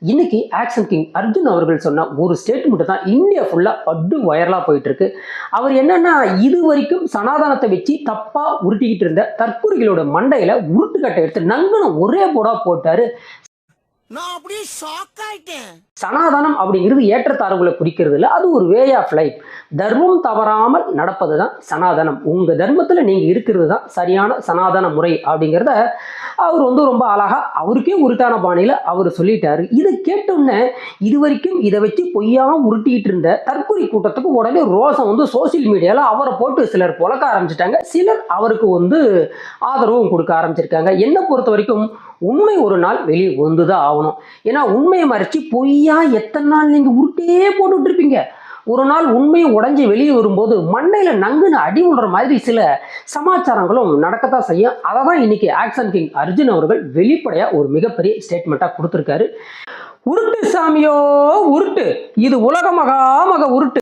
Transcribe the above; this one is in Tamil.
இன்னைக்கு ஆக்ஷன் கிங் அர்ஜுன் அவர்கள் சொன்ன ஒரு ஸ்டேட்மெண்ட் தான் இந்தியா ஃபுல்லா பட்டு வைரலா போயிட்டு இருக்கு. அவர் என்னன்னா, இது வரைக்கும் சனாதனத்தை வச்சு தப்பா உருட்டிக்கிட்டு இருந்த தற்கொலைகளோட மண்டையில உருட்டுக்கட்டை எடுத்து நங்குன ஒரே போடா போட்டாரு. நான் அப்படியே ஷாக் ஆயிட்டேன். சனாதனம் அப்படிங்கிறது ஏற்றத்தாழ்வுகளை குறிக்கிறது இல்லை, அது ஒரு வே ஆஃப் லைஃப். தர்மம் தவறாமல் நடப்பது தான் சனாதனம். உங்க தர்மத்தில் நீங்க இருக்கிறது தான் சரியான சனாதன முறை அப்படிங்கிறத அவர் ரொம்ப அழகா அவருக்கே உருட்டான பாணியில அவர் சொல்லிட்டாரு. இதை கேட்டோன்னே இது வரைக்கும் இதை வச்சு பொய்யா உருட்டிட்டு இருந்த தற்கொலை கூட்டத்துக்கு உடனே ரோசம் சோசியல் மீடியால அவரை போட்டு சிலர் புழக்க ஆரம்பிச்சிட்டாங்க. சிலர் அவருக்கு ஆதரவும் கொடுக்க ஆரம்பிச்சிருக்காங்க. என்னை பொறுத்த வரைக்கும் உண்மை ஒரு நாள் வெளியே வந்துதான் ஆகணும். ஏன்னா உண்மையை மறைச்சு பொய்யா எத்தனை நாள் நீங்க உருட்டே போட்டுட்டு இருப்பீங்க. ஒரு நாள் உண்மையை உடஞ்சி வெளியே வரும்போது மண்டையில நங்குன்னு அடி விடுற மாதிரி சில சமாச்சாரங்களும் நடக்கத்தான் செய்யும். அதை தான் இன்னைக்கு ஆக்ஷன் கிங் அர்ஜுன் அவர்கள் வெளிப்படையா ஒரு மிகப்பெரிய ஸ்டேட்மெண்ட்டா கொடுத்திருக்காரு. உருட்டு சாமியோ உருட்டு, இது உலக மகா மக உருட்டு.